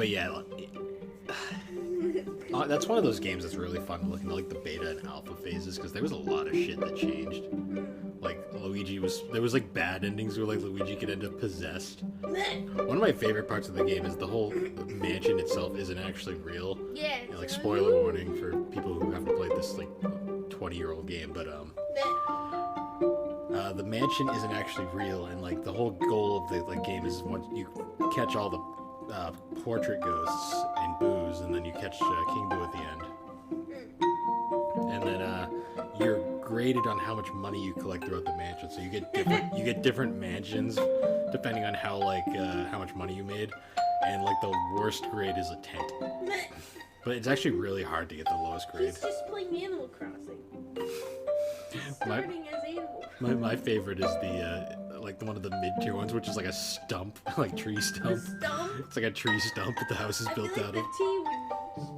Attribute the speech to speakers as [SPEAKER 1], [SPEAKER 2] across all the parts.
[SPEAKER 1] But yeah, that's one of those games that's really fun to look into, like the beta and alpha phases, because there was a lot of shit that changed. Like there was like bad endings where like Luigi could end up possessed. One of my favorite parts of the game is the whole mansion itself isn't actually real.
[SPEAKER 2] Yeah.
[SPEAKER 1] And, like, spoiler warning for people who haven't played this like 20-year-old game, but the mansion isn't actually real, and like the whole goal of the like game is once you catch all the portrait ghosts and boos, and then you catch King Boo at the end, and then you're graded on how much money you collect throughout the mansion. So you get different mansions depending on how much money you made, and like the worst grade is a tent. But it's actually really hard to get the lowest grade.
[SPEAKER 2] He's just playing Animal Crossing. Starting as Animal Crossing.
[SPEAKER 1] My favorite is the like one of the mid-tier ones, which is like a stump, like tree stump.
[SPEAKER 2] The stump?
[SPEAKER 1] It's like a tree stump that the house is built out of.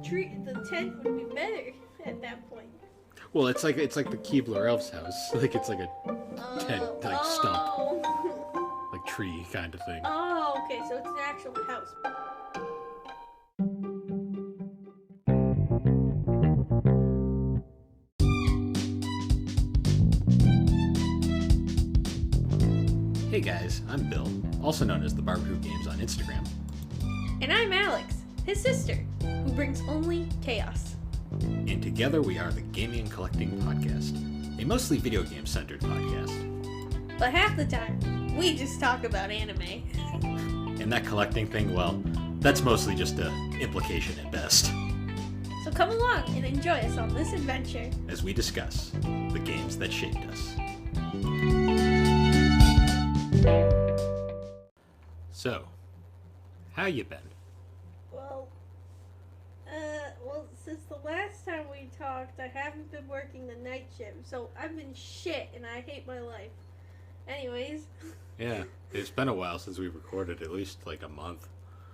[SPEAKER 2] The tent would be better at that point.
[SPEAKER 1] Well, it's like the Keebler Elf's house. Like it's like a tent, like stump, like tree kind of thing.
[SPEAKER 2] Oh, okay, so it's an actual house.
[SPEAKER 1] Hey guys, I'm Bill, also known as the Barbecue Games on Instagram.
[SPEAKER 2] And I'm Alex, his sister, who brings only chaos.
[SPEAKER 1] And together we are the Gaming and Collecting Podcast, a mostly video game-centered podcast.
[SPEAKER 2] But half the time, we just talk about anime.
[SPEAKER 1] And that collecting thing, well, that's mostly just an implication at best.
[SPEAKER 2] So come along and enjoy us on this adventure
[SPEAKER 1] as we discuss the games that shaped us. So, how you been?
[SPEAKER 2] Well, since the last time we talked, I haven't been working the night shift, so I've been shit and I hate my life. Anyways.
[SPEAKER 1] Yeah, it's been a while since we recorded, at least like a month.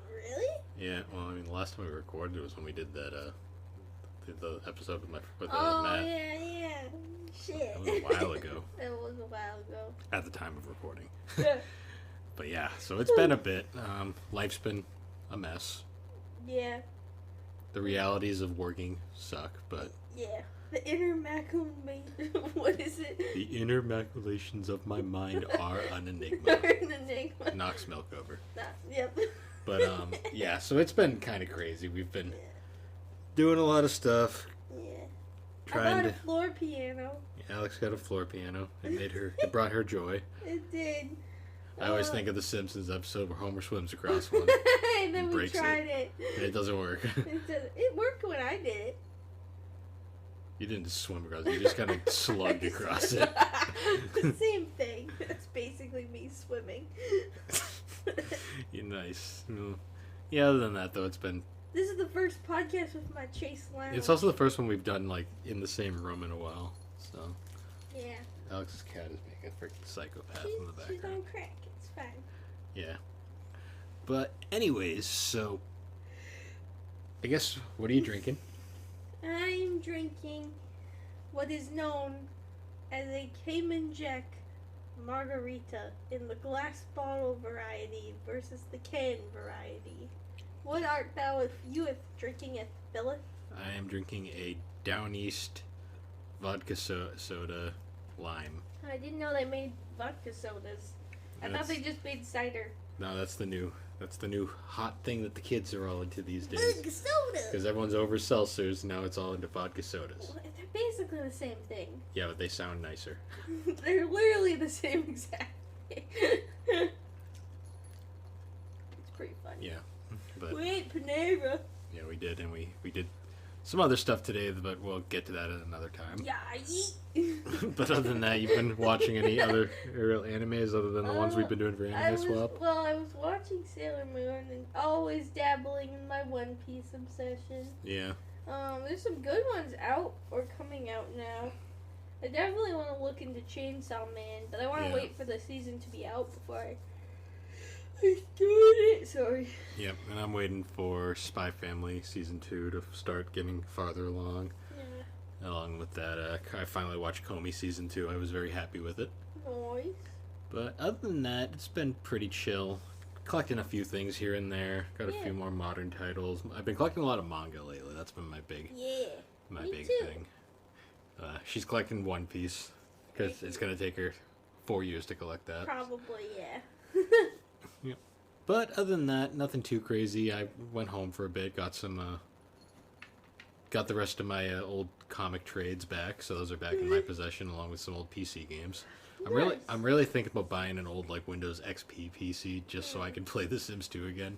[SPEAKER 2] Really?
[SPEAKER 1] Yeah, well, I mean, the last time we recorded was when we did that, the episode with Matt.
[SPEAKER 2] Oh, yeah. Shit.
[SPEAKER 1] That was a while ago.
[SPEAKER 2] It was a while ago.
[SPEAKER 1] At the time of recording. But yeah, so it's been a bit. Life's been a mess.
[SPEAKER 2] Yeah.
[SPEAKER 1] The realities of working suck, but...
[SPEAKER 2] Yeah. The inner what is it?
[SPEAKER 1] The inner maculations of my mind are an enigma.
[SPEAKER 2] An enigma.
[SPEAKER 1] Knocks milk over.
[SPEAKER 2] Yep.
[SPEAKER 1] But, yeah, so it's been kind of crazy. We've been doing a lot of stuff.
[SPEAKER 2] Yeah. I bought a floor piano.
[SPEAKER 1] Alex got a floor piano. It brought her joy.
[SPEAKER 2] It did.
[SPEAKER 1] I always think of the Simpsons episode where Homer swims across one.
[SPEAKER 2] And then we tried it.
[SPEAKER 1] And it doesn't work.
[SPEAKER 2] It worked when I did it.
[SPEAKER 1] You didn't swim across it. You just kind of slugged across it.
[SPEAKER 2] The same thing. That's basically me swimming.
[SPEAKER 1] You're nice. Yeah, other than that, though, it's been...
[SPEAKER 2] This is the first podcast with my Chase Lounge.
[SPEAKER 1] It's also the first one we've done, like, in the same room in a while, so...
[SPEAKER 2] Yeah.
[SPEAKER 1] Alex's cat is being a freaking psychopath in the background.
[SPEAKER 2] She's on crack. It's fine.
[SPEAKER 1] Yeah. But anyways, so... I guess, what are you drinking?
[SPEAKER 2] I'm drinking what is known as a Cayman Jack margarita in the glass bottle variety versus the can variety. What art thou if you if drinking it, Philip?
[SPEAKER 1] I am drinking a Down East vodka soda lime.
[SPEAKER 2] I didn't know they made vodka sodas. I thought they just made cider.
[SPEAKER 1] No, that's the new hot thing that the kids are all into these days.
[SPEAKER 2] Vodka soda!
[SPEAKER 1] Because everyone's over seltzers, now it's all into vodka sodas.
[SPEAKER 2] Well, they're basically the same thing.
[SPEAKER 1] Yeah, but they sound nicer.
[SPEAKER 2] They're literally the same exact thing. It's pretty funny.
[SPEAKER 1] Yeah. But
[SPEAKER 2] we ate Panera.
[SPEAKER 1] Yeah, we did, and we did some other stuff today, but we'll get to that at another time.
[SPEAKER 2] Yeah.
[SPEAKER 1] But other than that, you've been watching any other real animes other than the ones we've been doing for Anime Swap?
[SPEAKER 2] Well, I was watching Sailor Moon and always dabbling in my One Piece obsession.
[SPEAKER 1] Yeah.
[SPEAKER 2] There's some good ones out or coming out now. I definitely want to look into Chainsaw Man, but I want to wait for the season to be out before I start it. Sorry.
[SPEAKER 1] Yep, and I'm waiting for Spy Family Season 2 to start getting farther along. Yeah. Along with that, I finally watched Comey Season 2. I was very happy with it.
[SPEAKER 2] Nice.
[SPEAKER 1] But other than that, it's been pretty chill. collecting a few things here and there. Got a
[SPEAKER 2] Yeah.
[SPEAKER 1] few more modern titles. I've been collecting a lot of manga lately. That's been my big
[SPEAKER 2] Me
[SPEAKER 1] big
[SPEAKER 2] too.
[SPEAKER 1] thing. She's collecting One Piece because it's gonna take her 4 years to collect that.
[SPEAKER 2] Probably, yeah.
[SPEAKER 1] Yep. But other than that, nothing too crazy. I went home for a bit, got some, got the rest of my old comic trades back, so those are back in my possession along with some old PC games.
[SPEAKER 2] Nice.
[SPEAKER 1] I'm really thinking about buying an old like Windows XP PC just so I can play The Sims 2 again.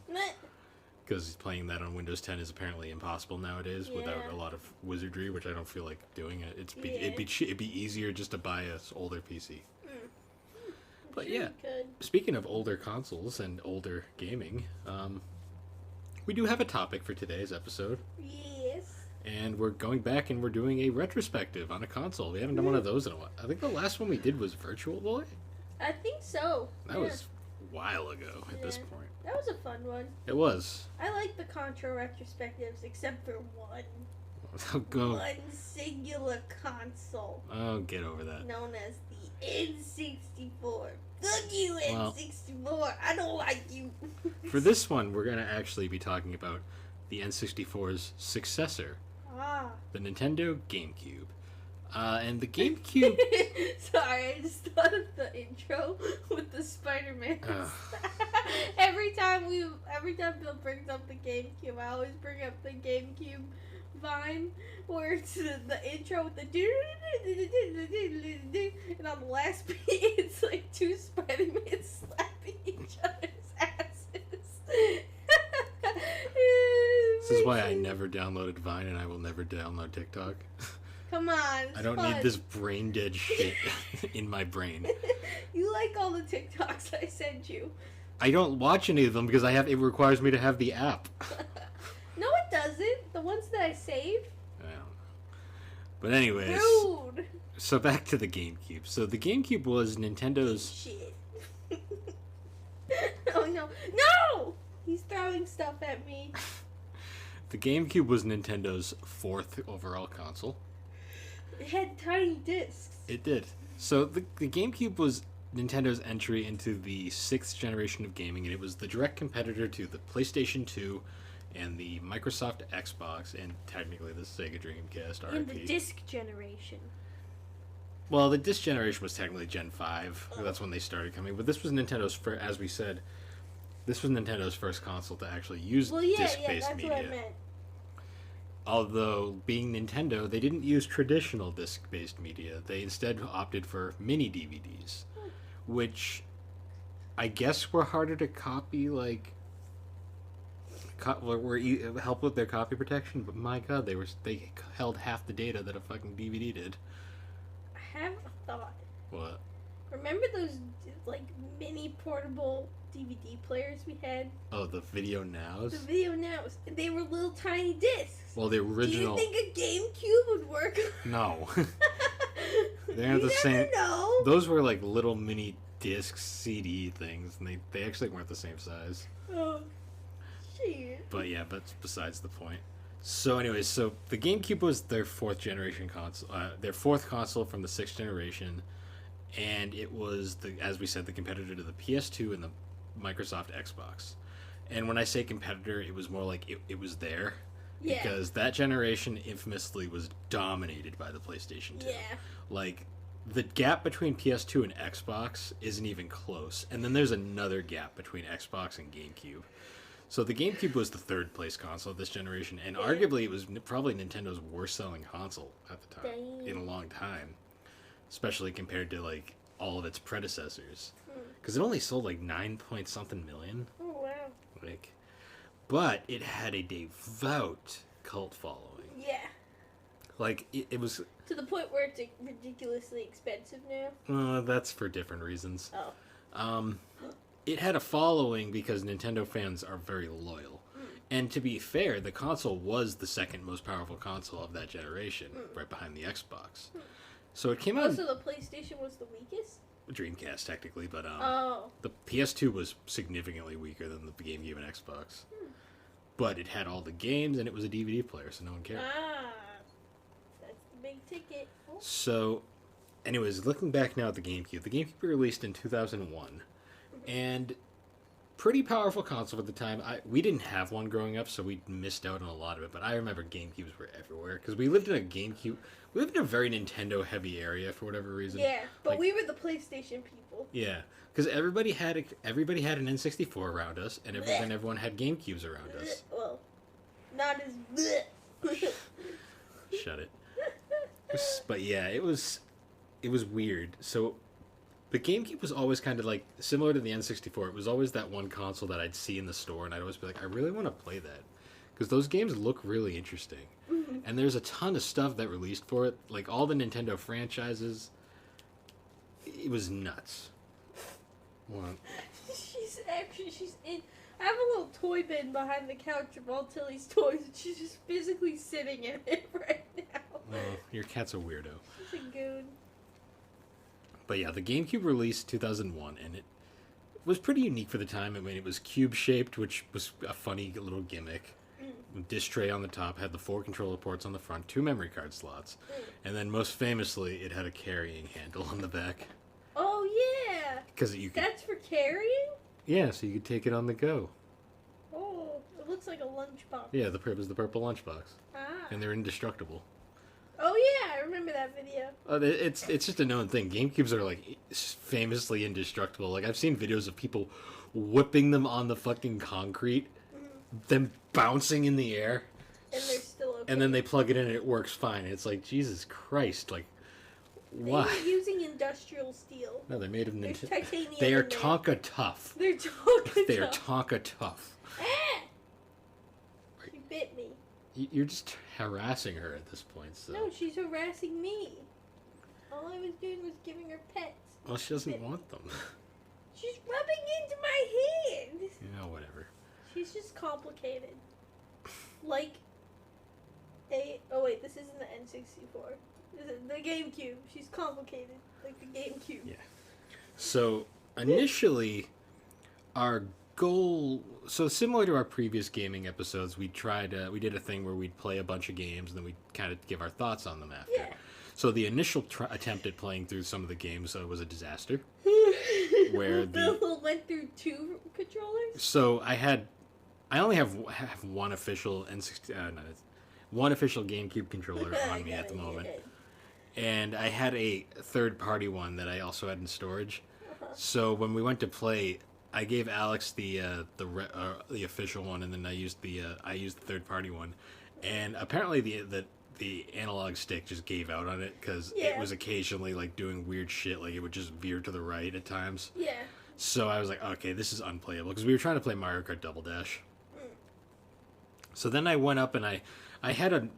[SPEAKER 1] Because playing that on Windows 10 is apparently impossible nowadays without
[SPEAKER 2] Yeah.
[SPEAKER 1] a lot of wizardry, which I don't feel like doing it.
[SPEAKER 2] Yeah.
[SPEAKER 1] It'd be easier just to buy a older PC. But
[SPEAKER 2] Sure
[SPEAKER 1] yeah,
[SPEAKER 2] you could.
[SPEAKER 1] speaking of older consoles and older gaming, we do have a topic for today's episode,
[SPEAKER 2] Yes.
[SPEAKER 1] and we're going back and we're doing a retrospective on a console. We haven't done one of those in a while. I think the last one we did was Virtual Boy.
[SPEAKER 2] I think so.
[SPEAKER 1] That was a while ago at this point.
[SPEAKER 2] That was a fun one.
[SPEAKER 1] It was.
[SPEAKER 2] I like the Contra retrospectives, except for one.
[SPEAKER 1] Go.
[SPEAKER 2] One singular console
[SPEAKER 1] Oh, get over that.
[SPEAKER 2] known as the N64. Fuck you,
[SPEAKER 1] Well-
[SPEAKER 2] N64. I don't like you.
[SPEAKER 1] For this one, we're going to actually be talking about the N64's successor,
[SPEAKER 2] Ah.
[SPEAKER 1] the Nintendo GameCube. And the GameCube...
[SPEAKER 2] Sorry, I just thought of the intro with the Spider-Man.
[SPEAKER 1] Ugh.
[SPEAKER 2] every time Bill brings up the GameCube, I always bring up the GameCube Vine where it's the intro with the and on the last beat it's like two Spider-Men slapping each other's asses.
[SPEAKER 1] This is why I never downloaded Vine and I will never download TikTok.
[SPEAKER 2] Come on,
[SPEAKER 1] I don't need this brain dead shit in my brain.
[SPEAKER 2] You like all the TikToks I sent you.
[SPEAKER 1] I don't watch any of them because it requires me to have the app.
[SPEAKER 2] No, it doesn't. The ones that I saved.
[SPEAKER 1] I don't know. But anyways,
[SPEAKER 2] Rude.
[SPEAKER 1] so back to the GameCube. So the GameCube was Nintendo's...
[SPEAKER 2] Shit. Oh no. No! He's throwing stuff at me.
[SPEAKER 1] The GameCube was Nintendo's fourth overall console.
[SPEAKER 2] It had tiny discs.
[SPEAKER 1] It did. So the GameCube was Nintendo's entry into the sixth generation of gaming, and it was the direct competitor to the PlayStation 2 and the Microsoft Xbox, and technically the Sega Dreamcast RP.
[SPEAKER 2] In the disc generation.
[SPEAKER 1] Well, the disc generation was technically Gen 5. That's when they started coming. But this was Nintendo's first, as we said, this was Nintendo's first console to actually use disc-based
[SPEAKER 2] that's
[SPEAKER 1] media.
[SPEAKER 2] what I meant.
[SPEAKER 1] Although, being Nintendo, they didn't use traditional disc-based media. They instead opted for mini DVDs, which I guess were harder to copy, like, help with their copy protection. But my God, they held half the data that a fucking DVD did.
[SPEAKER 2] I have a thought.
[SPEAKER 1] What?
[SPEAKER 2] Remember those like mini portable DVD players we had?
[SPEAKER 1] Oh, the Video Nows?
[SPEAKER 2] The Video Nows. They were little tiny discs.
[SPEAKER 1] Well, the original...
[SPEAKER 2] Do you think a GameCube would work?
[SPEAKER 1] No. They're
[SPEAKER 2] You
[SPEAKER 1] the same.
[SPEAKER 2] never know.
[SPEAKER 1] Those were like little mini disc CD things, and they actually weren't the same size.
[SPEAKER 2] Oh, shit.
[SPEAKER 1] But yeah, that's besides the point. So anyways, so the GameCube was their fourth generation console, their fourth console from the sixth generation, and it was, as we said, the competitor to the PS2 and the Microsoft Xbox. And when I say competitor, it was more like it was there.
[SPEAKER 2] Yeah.
[SPEAKER 1] Because that generation infamously was dominated by the PlayStation 2.
[SPEAKER 2] Yeah.
[SPEAKER 1] Like, the gap between PS2 and Xbox isn't even close. And then there's another gap between Xbox and GameCube. So the GameCube was the third place console of this generation, and arguably it was probably Nintendo's worst selling console at the time in a long time. Especially compared to, like, all of its predecessors. Because it only sold, like, 9-point-something million.
[SPEAKER 2] Oh, wow.
[SPEAKER 1] Like, but it had a devout cult following.
[SPEAKER 2] Yeah.
[SPEAKER 1] Like, it was...
[SPEAKER 2] To the point where it's ridiculously expensive now.
[SPEAKER 1] That's for different reasons.
[SPEAKER 2] Oh.
[SPEAKER 1] It had a following because Nintendo fans are very loyal. And to be fair, the console was the second most powerful console of that generation, right behind the Xbox. So it came out...
[SPEAKER 2] Also, the PlayStation was the weakest?
[SPEAKER 1] Dreamcast, technically, but
[SPEAKER 2] Oh.
[SPEAKER 1] the PS2 was significantly weaker than the GameCube and Xbox. But it had all the games, and it was a DVD player, so no one cared.
[SPEAKER 2] Ah. That's the big ticket. Oh.
[SPEAKER 1] So, anyways, looking back now at the GameCube was released in 2001. And pretty powerful console at the time. We didn't have one growing up, so we missed out on a lot of it. But I remember GameCubes were everywhere because we lived in a GameCube. We lived in a very Nintendo heavy area for whatever reason.
[SPEAKER 2] Yeah, but
[SPEAKER 1] like,
[SPEAKER 2] we were the PlayStation people.
[SPEAKER 1] Yeah, because everybody had an N64 around us, and then everyone had GameCubes around us.
[SPEAKER 2] Well, not as.
[SPEAKER 1] Shut it. But yeah, it was weird. So the GameCube was always kind of like similar to the N64. It was always that one console that I'd see in the store, and I'd always be like, I really want to play that because those games look really interesting. Mm-hmm. And there's a ton of stuff that released for it, like all the Nintendo franchises. It was nuts. What?
[SPEAKER 2] She's in. I have a little toy bin behind the couch of all Tilly's toys, and she's just physically sitting in it right now.
[SPEAKER 1] Oh, your cat's a weirdo.
[SPEAKER 2] She's a goon.
[SPEAKER 1] But yeah, the GameCube released 2001, and it was pretty unique for the time. I mean, it was cube-shaped, which was a funny little gimmick. Disc tray on the top, had the 4 controller ports on the front, 2 memory card slots, and then most famously, it had a carrying handle on the back.
[SPEAKER 2] Oh yeah! That's for carrying?
[SPEAKER 1] Yeah, so you could take it on the go.
[SPEAKER 2] Oh, it looks like a lunchbox.
[SPEAKER 1] Yeah, it was the purple lunchbox.
[SPEAKER 2] Ah.
[SPEAKER 1] And they're indestructible.
[SPEAKER 2] Oh yeah, I remember that video.
[SPEAKER 1] It's just a known thing. GameCubes are like famously indestructible. Like I've seen videos of people whipping them on the fucking concrete, them bouncing in the air,
[SPEAKER 2] and they're still okay.
[SPEAKER 1] And then they plug it in and it works fine. It's like Jesus Christ, like why?
[SPEAKER 2] They were using industrial steel.
[SPEAKER 1] No, they're made of Nintendo.
[SPEAKER 2] Titanium.
[SPEAKER 1] They are Tonka tough.
[SPEAKER 2] They're Tonka tough.
[SPEAKER 1] They are Tonka tough.
[SPEAKER 2] Ah! She bit me.
[SPEAKER 1] You're just harassing her at this point. So.
[SPEAKER 2] No, she's harassing me. All I was doing was giving her pets.
[SPEAKER 1] Well, she doesn't want them.
[SPEAKER 2] She's rubbing into my hand.
[SPEAKER 1] Yeah, whatever.
[SPEAKER 2] She's just complicated. Like oh wait, this isn't the N64. This is the GameCube. She's complicated. Like the GameCube.
[SPEAKER 1] Yeah. So, initially, our goal... So, similar to our previous gaming episodes, we did a thing where we'd play a bunch of games, and then we'd kind of give our thoughts on them after.
[SPEAKER 2] Yeah.
[SPEAKER 1] So, the initial attempt at playing through some of the games was a disaster. Where
[SPEAKER 2] Bill went through 2 controllers?
[SPEAKER 1] So, I only have one official one official GameCube controller on me at the moment. And I had a third-party one that I also had in storage. So when we went to play, I gave Alex the official one, and then I used the third-party one. And apparently the analog stick just gave out on it because it was occasionally like doing weird shit, like it would just veer to the right at times.
[SPEAKER 2] Yeah.
[SPEAKER 1] So I was like, okay, this is unplayable because we were trying to play Mario Kart Double Dash. So then I went up and I had a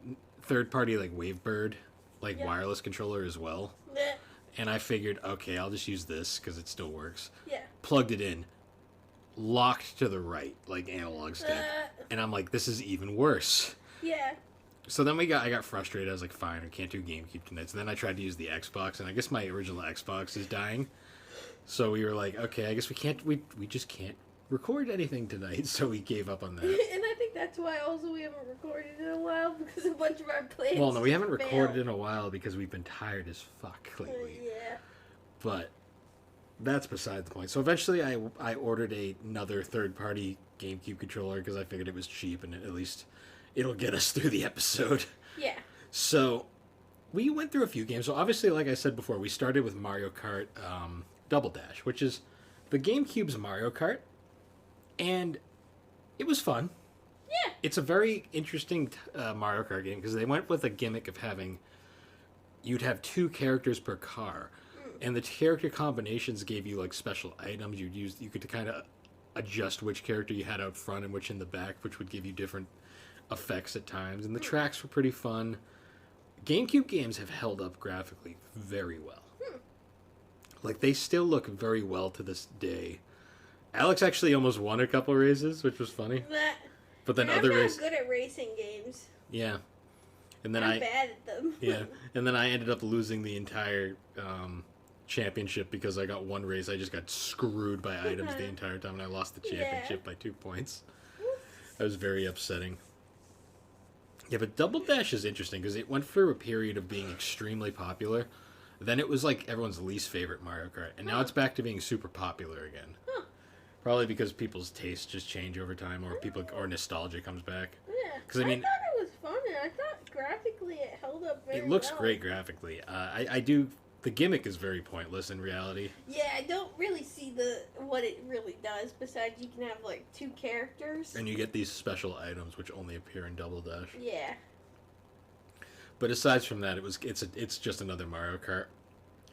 [SPEAKER 1] third-party like Wavebird. Wireless controller as well.
[SPEAKER 2] Yeah.
[SPEAKER 1] And I figured, okay, I'll just use this because it still works.
[SPEAKER 2] Yeah.
[SPEAKER 1] Plugged it in. Locked to the right, like analog stick. And I'm like, this is even worse.
[SPEAKER 2] Yeah.
[SPEAKER 1] So then I got frustrated. I was like, fine, I can't do GameCube tonight. So then I tried to use the Xbox, and I guess my original Xbox is dying. So we were like, okay, I guess we just can't record anything tonight. So we gave up on that.
[SPEAKER 2] And I think that's why also we haven't recorded in a while, because a bunch of our plans
[SPEAKER 1] Well, no, we haven't recorded in a while because we've been tired as fuck lately.
[SPEAKER 2] Yeah.
[SPEAKER 1] But that's beside the point. So eventually I ordered another third-party GameCube controller because I figured it was cheap and at least it'll get us through the episode.
[SPEAKER 2] Yeah.
[SPEAKER 1] So we went through a few games. So obviously, like I said before, we started with Mario Kart Double Dash, which is the GameCube's Mario Kart. And it was fun.
[SPEAKER 2] Yeah.
[SPEAKER 1] It's a very interesting Mario Kart game because they went with a gimmick of you'd have 2 characters per car. And the character combinations gave you like special items. You could kind of adjust which character you had out front and which in the back, which would give you different effects at times. And the tracks were pretty fun. GameCube games have held up graphically very well. Like they still look very well to this day. Alex actually almost won a couple races, which was funny. But then other races.
[SPEAKER 2] I'm not good at racing games.
[SPEAKER 1] Yeah. And then
[SPEAKER 2] I'm bad at them.
[SPEAKER 1] Yeah. And then I ended up losing the entire championship because I got one race. I just got screwed by items the entire time, and I lost the championship by 2 points. That was very upsetting. Yeah, but Double Dash is interesting because it went through a period of being extremely popular. Then it was like everyone's least favorite Mario Kart, and now it's back to being super popular again. Probably because people's tastes just change over time, or nostalgia comes back.
[SPEAKER 2] Yeah.
[SPEAKER 1] 'Cause, I mean,
[SPEAKER 2] thought it was fun, and I thought graphically it held up very well.
[SPEAKER 1] It looks great graphically. I do. The gimmick is very pointless in reality.
[SPEAKER 2] Yeah, I don't really see what it really does. Besides, you can have like 2 characters,
[SPEAKER 1] And you get these special items which only appear in Double Dash.
[SPEAKER 2] Yeah.
[SPEAKER 1] But aside from that, it's just another Mario Kart.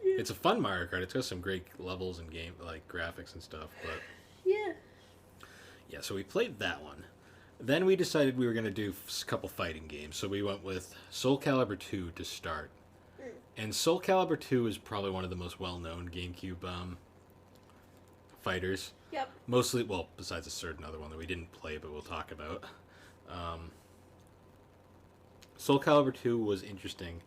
[SPEAKER 2] Yeah.
[SPEAKER 1] It's a fun Mario Kart. It's got some great levels and game like graphics and stuff. But
[SPEAKER 2] Yeah.
[SPEAKER 1] yeah, so we played that one. Then we decided we were going to do a couple fighting games. So we went with Soul Calibur 2 to start. And Soul Calibur 2 is probably one of the most well-known GameCube fighters.
[SPEAKER 2] Yep.
[SPEAKER 1] Mostly, well, besides a certain other one that we didn't play, but we'll talk about. Soul Calibur 2 was interesting.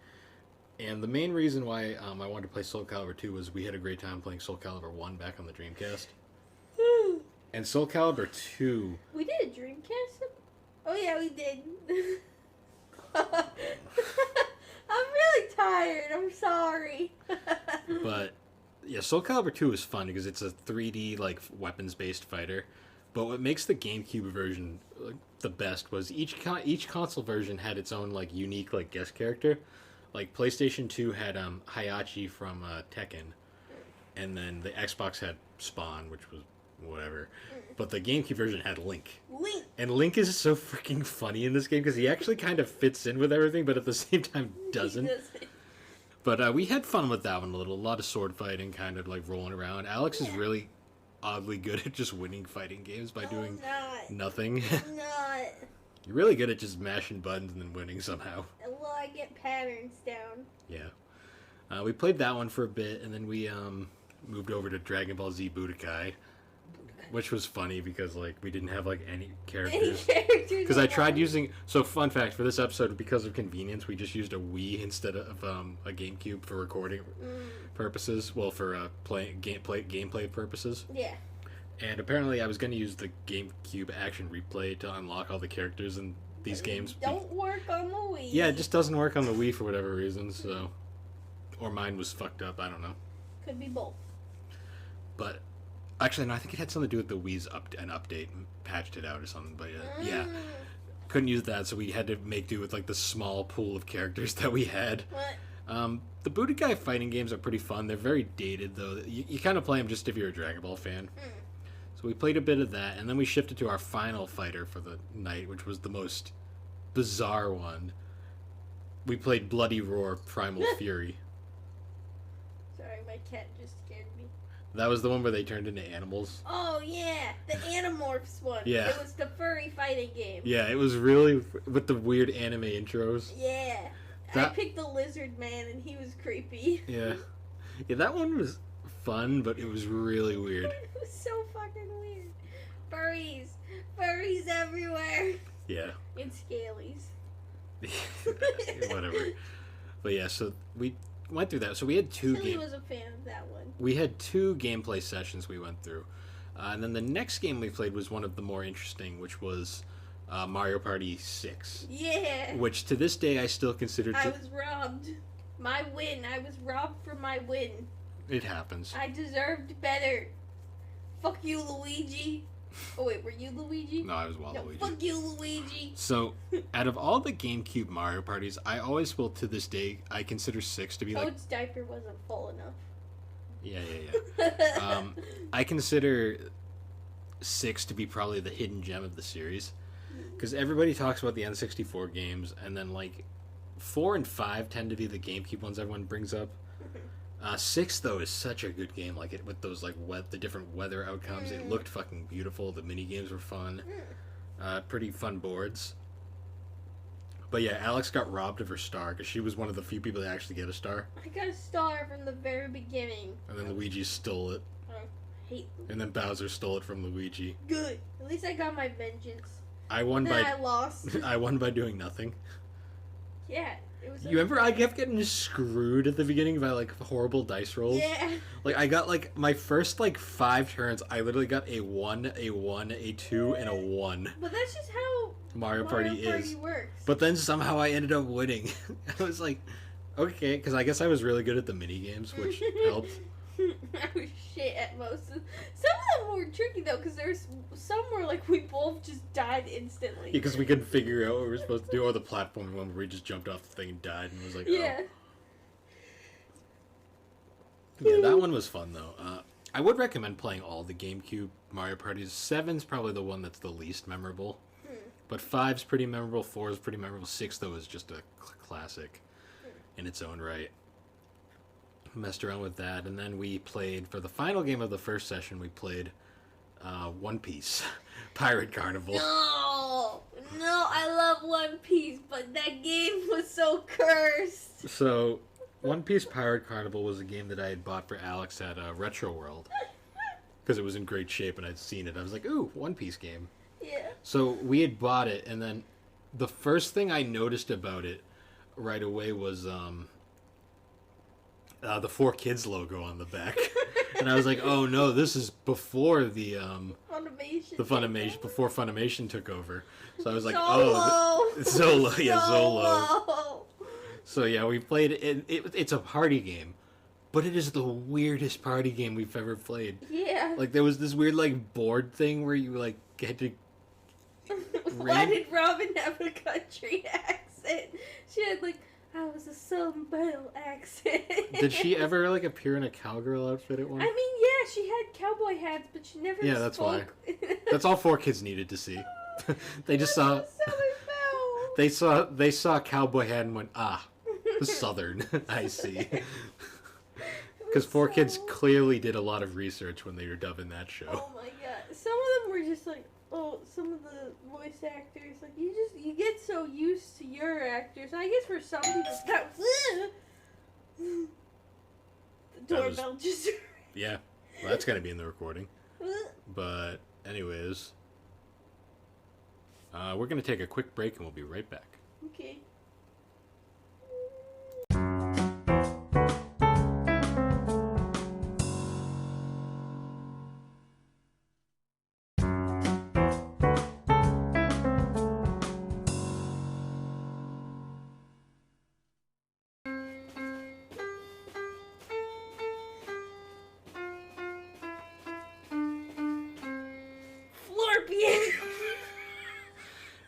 [SPEAKER 1] And the main reason why I wanted to play Soul Calibur 2 was we had a great time playing Soul Calibur 1 back on the Dreamcast. And Soul Calibur 2...
[SPEAKER 2] We did a Dreamcast? Oh yeah, we did. I'm really tired. I'm sorry.
[SPEAKER 1] But yeah, Soul Calibur 2 is fun because it's a 3D like weapons-based fighter. But what makes the GameCube version the best was each console version had its own like unique like guest character. Like PlayStation 2 had Hayachi from Tekken, and then the Xbox had Spawn, which was whatever. But the GameCube version had Link. And Link is so freaking funny in this game because he actually kind of fits in with everything, but at the same time doesn't. But we had fun with that one a little. A lot of sword fighting, kind of like rolling around. Alex is really oddly good at just winning fighting games by doing nothing.
[SPEAKER 2] I'm not.
[SPEAKER 1] You're really good at just mashing buttons and then winning somehow.
[SPEAKER 2] Well, I get patterns down.
[SPEAKER 1] Yeah. We played that one for a bit, and then we moved over to Dragon Ball Z Budokai. Which was funny because like we didn't have like any characters. Because I tried using. So fun fact for this episode, because of convenience, we just used a Wii instead of a GameCube for recording purposes. Well, for gameplay purposes.
[SPEAKER 2] Yeah.
[SPEAKER 1] And apparently, I was going to use the GameCube Action Replay to unlock all the characters in these games.
[SPEAKER 2] Don't work on the Wii.
[SPEAKER 1] Yeah, it just doesn't work on the Wii for whatever reason. So, or mine was fucked up. I don't know.
[SPEAKER 2] Could be both.
[SPEAKER 1] But. Actually, no, I think it had something to do with the Wii's an update and patched it out or something. But yeah, couldn't use that, so we had to make do with like the small pool of characters that we had.
[SPEAKER 2] What?
[SPEAKER 1] The Budokai fighting games are pretty fun. They're very dated, though. You kind of play them just if you're a Dragon Ball fan. So we played a bit of that, and then we shifted to our final fighter for the night, which was the most bizarre one. We played Bloody Roar Primal Fury.
[SPEAKER 2] Sorry, my cat just scared me.
[SPEAKER 1] That was the one where they turned into animals.
[SPEAKER 2] Oh, yeah. The Animorphs one.
[SPEAKER 1] Yeah.
[SPEAKER 2] It was the furry fighting game.
[SPEAKER 1] Yeah, it was really with the weird anime intros.
[SPEAKER 2] Yeah. I picked the lizard man, and he was creepy.
[SPEAKER 1] Yeah. Yeah, that one was fun, but it was really weird.
[SPEAKER 2] It was so fucking weird. Furries. Furries everywhere.
[SPEAKER 1] Yeah.
[SPEAKER 2] And scalies.
[SPEAKER 1] Whatever. But yeah, so we went through that. So we had
[SPEAKER 2] Silly was a fan of that one.
[SPEAKER 1] We had 2 gameplay sessions we went through. And then the next game we played was one of the more interesting, which was Mario Party 6.
[SPEAKER 2] Yeah.
[SPEAKER 1] Which to this day I still consider...
[SPEAKER 2] I was robbed. My win. I was robbed for my win.
[SPEAKER 1] It happens.
[SPEAKER 2] I deserved better. Fuck you, Luigi. Oh, wait, were you Luigi?
[SPEAKER 1] No, I was Waluigi.
[SPEAKER 2] Fuck you, Luigi.
[SPEAKER 1] So, out of all the GameCube Mario parties, I always will, to this day, I consider 6 to be like...
[SPEAKER 2] Toad's diaper wasn't full enough.
[SPEAKER 1] Yeah. I consider 6 to be probably the hidden gem of the series. Because everybody talks about the N64 games, and then, like, 4 and 5 tend to be the GameCube ones everyone brings up. 6 though is such a good game, like it with those like the different weather outcomes. It looked fucking beautiful. The mini games were fun, pretty fun boards. But yeah, Alex got robbed of her star because she was one of the few people that actually get a star.
[SPEAKER 2] I got a star from the very beginning.
[SPEAKER 1] And then Luigi stole it.
[SPEAKER 2] I hate Luigi.
[SPEAKER 1] And then Bowser stole it from Luigi.
[SPEAKER 2] Good. At least I got my vengeance.
[SPEAKER 1] I won by.
[SPEAKER 2] I lost.
[SPEAKER 1] I won by doing nothing.
[SPEAKER 2] Yeah. It was
[SPEAKER 1] You remember I kept getting screwed at the beginning by like horrible dice rolls?
[SPEAKER 2] Yeah.
[SPEAKER 1] Like I got like my first like 5 turns I literally got a 1, a 1, a 2, and a 1.
[SPEAKER 2] But that's just how
[SPEAKER 1] Mario Party is.
[SPEAKER 2] Works.
[SPEAKER 1] But then somehow I ended up winning. I was like, okay, because I guess I was really good at the mini games, which helped.
[SPEAKER 2] I was shit at most. Some of them were tricky though, because there's some where like we both just died instantly.
[SPEAKER 1] Because we couldn't figure out what we were supposed to do, or the platform one where we just jumped off the thing and died and was like,
[SPEAKER 2] yeah.
[SPEAKER 1] Oh. Yeah, that one was fun though. I would recommend playing all the GameCube Mario Parties. 7's probably the one that's the least memorable. But 5's pretty memorable, 4's pretty memorable, 6 though is just a classic in its own right. Messed around with that, and then we played, for the final game of the first session, we played One Piece Pirate Carnival.
[SPEAKER 2] No, I love One Piece, but that game was so cursed.
[SPEAKER 1] So, One Piece Pirate Carnival was a game that I had bought for Alex at Retro World, because it was in great shape and I'd seen it. I was like, ooh, One Piece game.
[SPEAKER 2] Yeah.
[SPEAKER 1] So we had bought it, and then the first thing I noticed about it right away was the 4Kids logo on the back. And I was like, oh no, this is before the Funimation, before Funimation took over. So I was like, Zolo, yeah, Zolo. So yeah, we played it. It's a party game, but it is the weirdest party game we've ever played.
[SPEAKER 2] Yeah.
[SPEAKER 1] Like there was this weird like board thing where you like had to.
[SPEAKER 2] Why did Robin have a country accent? She had like, I was a Southern Belle accent.
[SPEAKER 1] Did she ever like appear in a cowgirl outfit at one?
[SPEAKER 2] I mean, yeah, she had cowboy hats, but she never spoke.
[SPEAKER 1] That's why. That's all 4Kids needed to see. They just saw. They saw cowboy hat and went, Southern. I see. Because 4Kids clearly did a lot of research when they were dubbing that show.
[SPEAKER 2] Oh my god, some of them were just like, some of the voice actors, like you get so used to your actors. I guess for some people that the doorbell just.
[SPEAKER 1] Yeah, well, that's gotta be in the recording. But anyways, we're gonna take a quick break and we'll be right back.
[SPEAKER 2] Okay.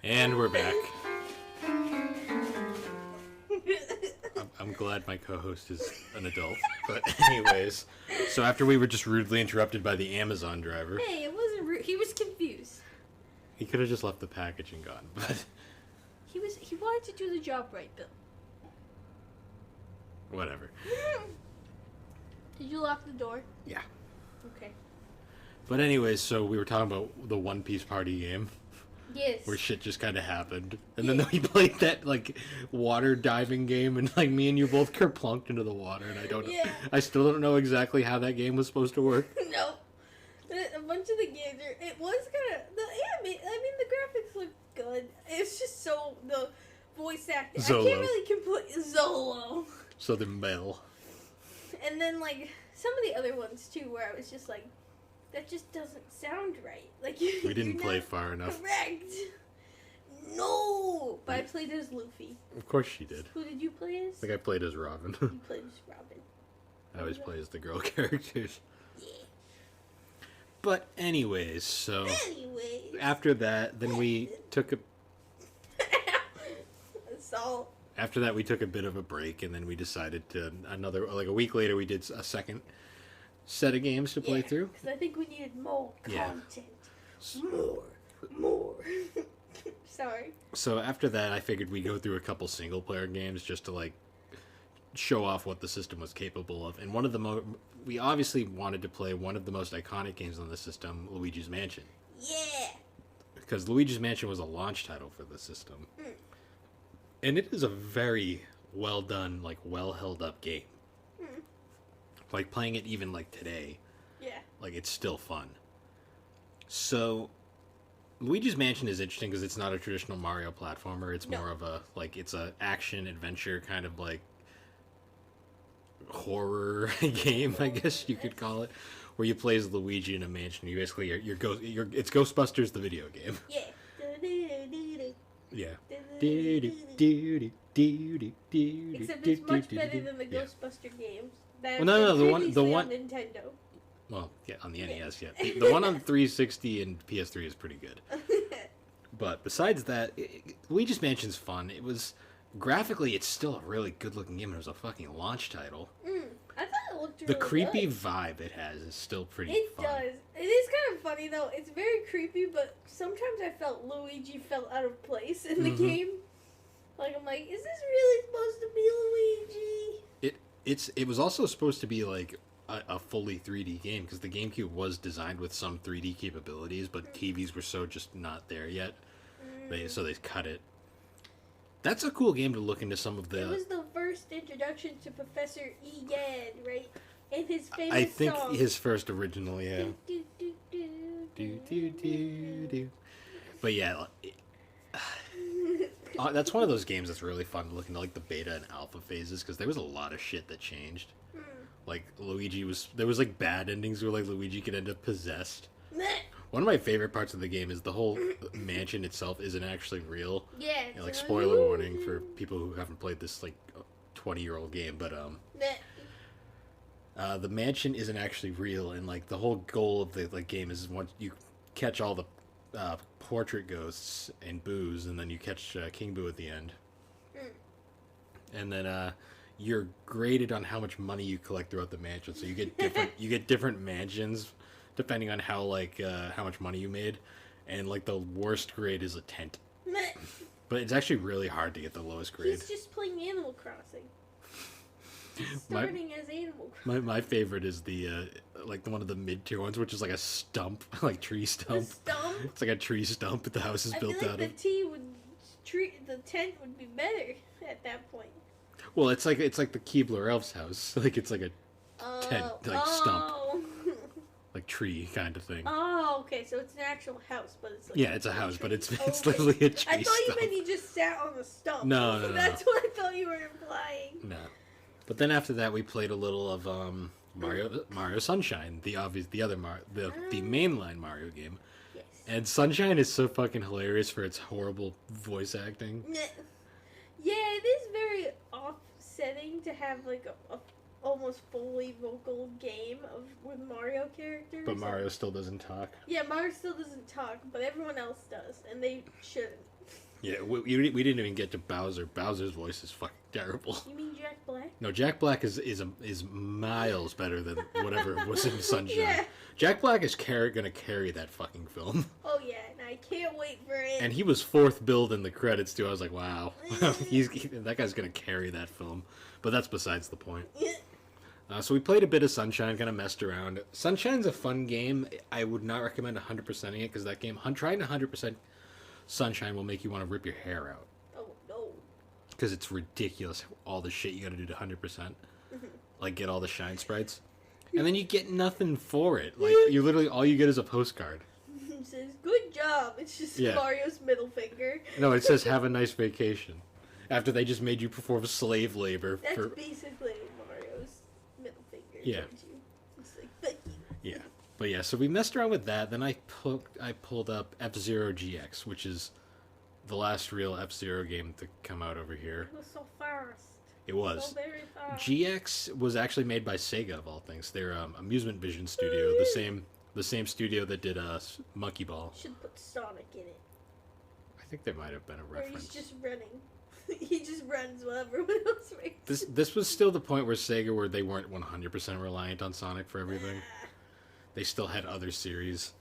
[SPEAKER 1] And we're back. I'm glad my co-host is an adult. But anyways, so after we were just rudely interrupted by the Amazon driver.
[SPEAKER 2] Hey, it wasn't rude. He was confused.
[SPEAKER 1] He could have just left the package and gone, but...
[SPEAKER 2] He wanted to do the job right, Bill.
[SPEAKER 1] Whatever.
[SPEAKER 2] Did you lock the door?
[SPEAKER 1] Yeah.
[SPEAKER 2] Okay.
[SPEAKER 1] But anyways, so we were talking about the One Piece party game.
[SPEAKER 2] Yes.
[SPEAKER 1] Where shit just kind of happened. And then we played that, like, water diving game, and, like, me and you both kerplunked into the water, and I still don't know exactly how that game was supposed to work.
[SPEAKER 2] No. A bunch of the games, it was kind of, the graphics look good. It's just so, the voice acting.
[SPEAKER 1] Zolo.
[SPEAKER 2] I can't really complete Zolo.
[SPEAKER 1] Southern Belle.
[SPEAKER 2] And then, like, some of the other ones, too, where I was just like, that just doesn't sound right. Like
[SPEAKER 1] we didn't play far enough.
[SPEAKER 2] Correct. No, but I played as Luffy.
[SPEAKER 1] Of course she did.
[SPEAKER 2] Who did you play as?
[SPEAKER 1] I think I played as Robin.
[SPEAKER 2] You played as Robin.
[SPEAKER 1] I always play as the girl characters.
[SPEAKER 2] Yeah.
[SPEAKER 1] But anyways, so after that, then we took a.
[SPEAKER 2] So.
[SPEAKER 1] After that, we took a bit of a break, and then we decided to a week later, we did a second set of games to play through.
[SPEAKER 2] Because I think we needed more content. More. Sorry.
[SPEAKER 1] So after that, I figured we'd go through a couple single-player games just to, like, show off what the system was capable of. And one of the we obviously wanted to play one of the most iconic games on the system, Luigi's Mansion.
[SPEAKER 2] Yeah.
[SPEAKER 1] Because Luigi's Mansion was a launch title for the system. And it is a very well done, like, well held up game. Like, playing it even, like, today.
[SPEAKER 2] Yeah.
[SPEAKER 1] Like, it's still fun. So, Luigi's Mansion is interesting because it's not a traditional Mario platformer. It's more of a, like, it's a action-adventure kind of, like, horror game, I guess you could call it. Where you play as Luigi in a mansion. You basically, it's Ghostbusters, the video game.
[SPEAKER 2] Yeah.
[SPEAKER 1] Yeah.
[SPEAKER 2] Except it's much better than the Ghostbuster games. That
[SPEAKER 1] Well, no, the
[SPEAKER 2] previously
[SPEAKER 1] one.
[SPEAKER 2] on Nintendo.
[SPEAKER 1] Well, yeah, on the NES, yeah. The one on 360 and PS3 is pretty good. But besides that, Luigi's Mansion's fun. It was graphically, it's still a really good-looking game. It was a fucking launch title.
[SPEAKER 2] I thought it looked
[SPEAKER 1] The
[SPEAKER 2] really
[SPEAKER 1] creepy
[SPEAKER 2] good.
[SPEAKER 1] vibe it has is still pretty
[SPEAKER 2] It
[SPEAKER 1] fun.
[SPEAKER 2] does. It is kind of funny though. It's very creepy, but sometimes I felt Luigi felt out of place in the game. Like I'm like, is this really supposed to be Luigi?
[SPEAKER 1] It was also supposed to be like a fully 3D game because the GameCube was designed with some 3D capabilities, but TVs were so just not there yet. So they cut it. That's a cool game to look into some of the.
[SPEAKER 2] It was the first introduction to Professor Egan, right? And his famous
[SPEAKER 1] I think
[SPEAKER 2] song.
[SPEAKER 1] his first original, yeah.
[SPEAKER 2] Do, do, do, do,
[SPEAKER 1] Do, do, do, do. But yeah, that's one of those games that's really fun to look into, like the beta and alpha phases, because there was a lot of shit that changed. Like there was like bad endings where like Luigi could end up possessed. One of my favorite parts of the game is the whole mansion itself isn't actually real.
[SPEAKER 2] Yeah.
[SPEAKER 1] And, like, spoiler warning for people who haven't played this like 20-year-old game, but the mansion isn't actually real, and like the whole goal of the like game is once you catch all the portrait ghosts and boos, and then you catch King Boo at the end, and then you're graded on how much money you collect throughout the mansion. So you get different mansions depending on how much money you made, and like the worst grade is a tent. But it's actually really hard to get the lowest grade.
[SPEAKER 2] He's just playing Animal Crossing. Starting as Animal Crossing.
[SPEAKER 1] My favorite is the like the one of the mid-tier ones, which is like a stump, like tree stump.
[SPEAKER 2] The stump?
[SPEAKER 1] It's like a tree stump that the house is built out of.
[SPEAKER 2] The tent would be better at that point.
[SPEAKER 1] Well, it's like the Keebler Elf's house. Like it's like a tent, like stump, like tree kind of thing.
[SPEAKER 2] Oh, okay. So it's an actual house, but it's like
[SPEAKER 1] Yeah, it's a house, but it's
[SPEAKER 2] Okay.
[SPEAKER 1] literally a tree
[SPEAKER 2] I thought you
[SPEAKER 1] stump.
[SPEAKER 2] meant he just sat on the stump.
[SPEAKER 1] No.
[SPEAKER 2] That's what I thought you were implying.
[SPEAKER 1] No. But then after that, we played a little of Mario Sunshine, the mainline Mario game.
[SPEAKER 2] Yes.
[SPEAKER 1] And Sunshine is so fucking hilarious for its horrible voice acting.
[SPEAKER 2] Yeah, it is very offsetting to have like a almost fully vocal game with Mario characters.
[SPEAKER 1] But Mario still doesn't talk.
[SPEAKER 2] Yeah, Mario still doesn't talk, but everyone else does, and they shouldn't.
[SPEAKER 1] Yeah, we didn't even get to Bowser. Bowser's voice is fucking terrible.
[SPEAKER 2] You mean Jack Black?
[SPEAKER 1] No, Jack Black is miles better than whatever was in Sunshine.
[SPEAKER 2] Yeah.
[SPEAKER 1] Jack Black is gonna carry that fucking film.
[SPEAKER 2] Oh yeah, and I can't wait for it.
[SPEAKER 1] And he was fourth billed in the credits too. I was like, wow, that guy's gonna carry that film. But that's besides the point. So we played a bit of Sunshine, kind of messed around. Sunshine's a fun game. I would not recommend 100%ing it because that game, trying to 100% Sunshine will make you want to rip your hair out.
[SPEAKER 2] Oh no.
[SPEAKER 1] Because it's ridiculous all the shit you gotta do to 100%. Like get all the shine sprites. And then you get nothing for it. Like you literally, all you get is a postcard.
[SPEAKER 2] It says, good job. It's just Mario's middle finger.
[SPEAKER 1] No, it says have a nice vacation. After they just made you perform slave labor.
[SPEAKER 2] That's basically Mario's middle finger.
[SPEAKER 1] Yeah.
[SPEAKER 2] It's like, thank you.
[SPEAKER 1] Yeah. But yeah, so we messed around with that. Then I pulled up F-Zero GX, which is the last real F-Zero game to come out over here.
[SPEAKER 2] It was so fast.
[SPEAKER 1] It was.
[SPEAKER 2] So very fast.
[SPEAKER 1] GX was actually made by Sega of all things. They're Amusement Vision studio, the same studio that did Monkey Ball.
[SPEAKER 2] Should put Sonic in it.
[SPEAKER 1] I think there might have been a reference.
[SPEAKER 2] Or he's just running. He just runs while everyone else waits.
[SPEAKER 1] This was still the point where they weren't 100% reliant on Sonic for everything. They still had other series.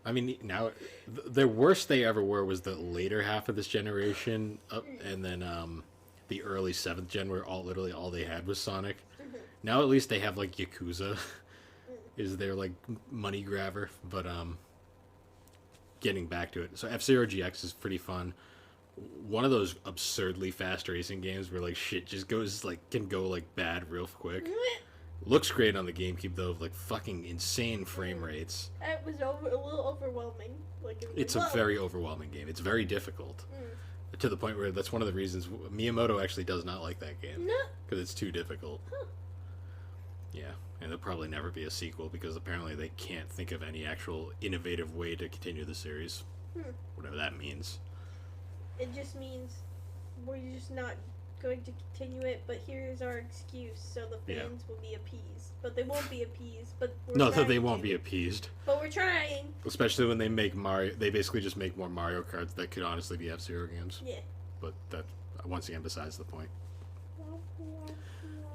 [SPEAKER 1] I mean, now the worst they ever were was the later half of this generation, and then the early 7th gen, where literally all they had was Sonic. Now at least they have like Yakuza, is their like money grabber. But getting back to it, so F-Zero GX is pretty fun. One of those absurdly fast racing games where like shit just can go like bad real quick. Looks great on the GameCube though, like fucking insane frame rates.
[SPEAKER 2] It was a little overwhelming.
[SPEAKER 1] It's a very overwhelming game. It's very difficult. To the point where that's one of the reasons Miyamoto actually does not like that game.
[SPEAKER 2] No.
[SPEAKER 1] Because it's too difficult. Huh. Yeah, and there'll probably never be a sequel because apparently they can't think of any actual innovative way to continue the series. Whatever that means.
[SPEAKER 2] It just means we're just not going to continue it, but here's our excuse so the fans will be appeased. But they won't be appeased. But
[SPEAKER 1] no, they won't be appeased.
[SPEAKER 2] But we're trying.
[SPEAKER 1] Especially when they make Mario. They basically just make more Mario Karts that could honestly be F-Zero games.
[SPEAKER 2] Yeah.
[SPEAKER 1] But that, once again, besides the point.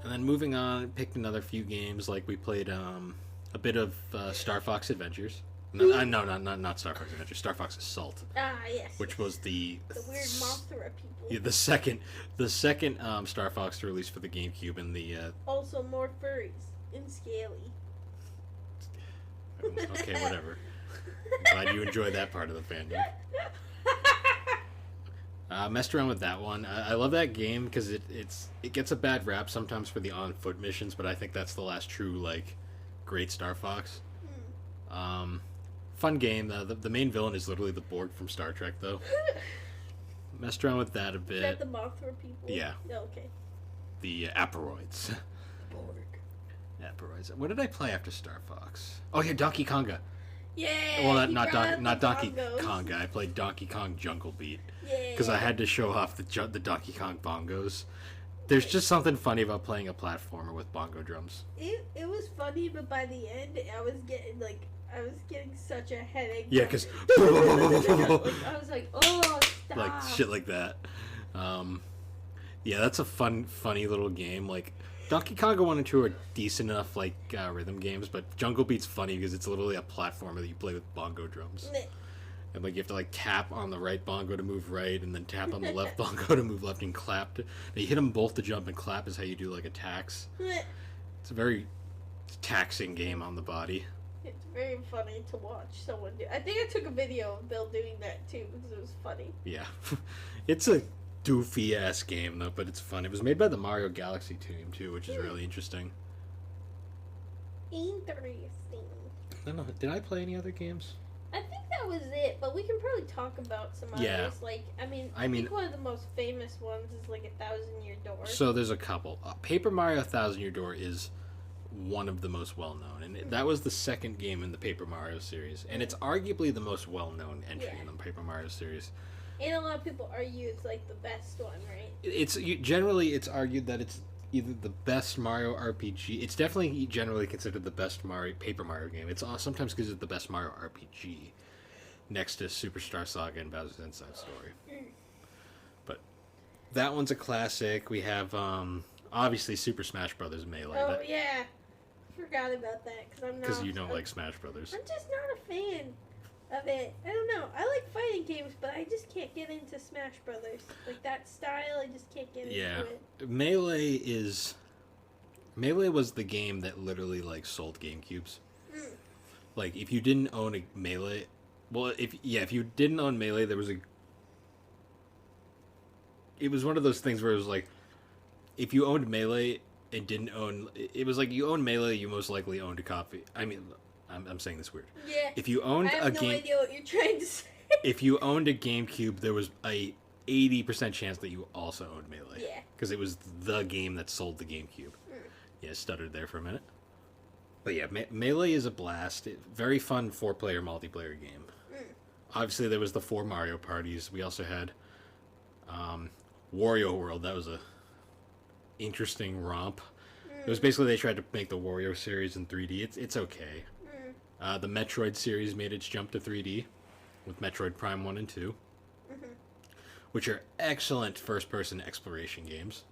[SPEAKER 1] And then moving on, picked another few games. Like we played a bit of Star Fox Adventures. No, not Star Fox Adventures. Star Fox Assault.
[SPEAKER 2] Ah, yes.
[SPEAKER 1] Which was the
[SPEAKER 2] weird Mothra people.
[SPEAKER 1] Yeah, the second Star Fox to release for the GameCube, and the
[SPEAKER 2] also more furries and scaly.
[SPEAKER 1] Okay, whatever. Glad you enjoyed that part of the fandom. Messed around with that one. I love that game because it gets a bad rap sometimes for the on-foot missions, but I think that's the last true great Star Fox. Fun game. The main villain is literally the Borg from Star Trek, though. Messed around with that a bit.
[SPEAKER 2] Is that the Mothra people?
[SPEAKER 1] Yeah.
[SPEAKER 2] Oh, okay.
[SPEAKER 1] The Aperoids.
[SPEAKER 2] Borg.
[SPEAKER 1] Aperoids. What did I play after Star Fox? Oh yeah, Donkey Konga.
[SPEAKER 2] Yeah.
[SPEAKER 1] Well, not Donkey Konga. I played Donkey Kong Jungle Beat.
[SPEAKER 2] Yeah.
[SPEAKER 1] Because I had to show off the Donkey Kong bongos. There's just something funny about playing a platformer with bongo drums.
[SPEAKER 2] It was funny, but by the end, I was getting such a headache.
[SPEAKER 1] Yeah, because
[SPEAKER 2] I was like, oh, stop.
[SPEAKER 1] Like shit like that. Yeah, that's a funny little game. Like Donkey Kong 1 and 2 are decent enough rhythm games, but Jungle Beat's funny because it's literally a platformer that you play with bongo drums. And you have to tap on the right bongo to move right, and then tap on the left bongo to move left, and clap. You hit them both to jump, and clap is how you do attacks. It's a very taxing game on the body.
[SPEAKER 2] It's very funny to watch someone do. I think I took a video of Bill doing that too because it was funny.
[SPEAKER 1] Yeah, it's a goofy ass game though, but it's fun. It was made by the Mario Galaxy team too, which is really interesting.
[SPEAKER 2] Interesting.
[SPEAKER 1] I don't know. Did I play any other games?
[SPEAKER 2] I think that was it, but we can probably talk about some others.
[SPEAKER 1] Yeah.
[SPEAKER 2] I think one of the most famous ones is 1,000-Year Door.
[SPEAKER 1] So there's a couple. Paper Mario 1,000-Year Door is one of the most well-known, and that was the second game in the Paper Mario series, and it's arguably the most well-known entry in the Paper Mario series.
[SPEAKER 2] And a lot of people argue it's the best one, right?
[SPEAKER 1] Generally it's argued that it's either the best Mario RPG. It's definitely generally considered the best Paper Mario game. It's sometimes considered the best Mario RPG, next to Superstar Saga and Bowser's Inside Story. But that one's a classic. We have obviously Super Smash Brothers Melee.
[SPEAKER 2] Oh yeah, forgot about that
[SPEAKER 1] because you don't like Smash Brothers.
[SPEAKER 2] I'm just not a fan of it. I don't know. I like fighting games, but I just can't get into Smash Brothers. That style, I just can't get into it.
[SPEAKER 1] Melee was the game that literally sold GameCubes. If you didn't own a Melee, if you didn't own Melee, it was one of those things where it was if you owned Melee and didn't own, it was you owned Melee, you most likely owned a copy. I mean, I'm saying this weird.
[SPEAKER 2] Yeah.
[SPEAKER 1] If you owned
[SPEAKER 2] I have no idea what you're trying to say.
[SPEAKER 1] If you owned a GameCube, there was a 80% chance that you also owned Melee.
[SPEAKER 2] Yeah.
[SPEAKER 1] Because it was the game that sold the GameCube. Yeah, stuttered there for a minute. But yeah, Melee is a blast. Very fun 4-player multiplayer game. Obviously, there was the 4 Mario parties. We also had Wario World. That was a interesting romp. It was basically they tried to make the Wario series in 3D. It's okay. The Metroid series made its jump to 3D with Metroid Prime 1 and 2, which are excellent first-person exploration games.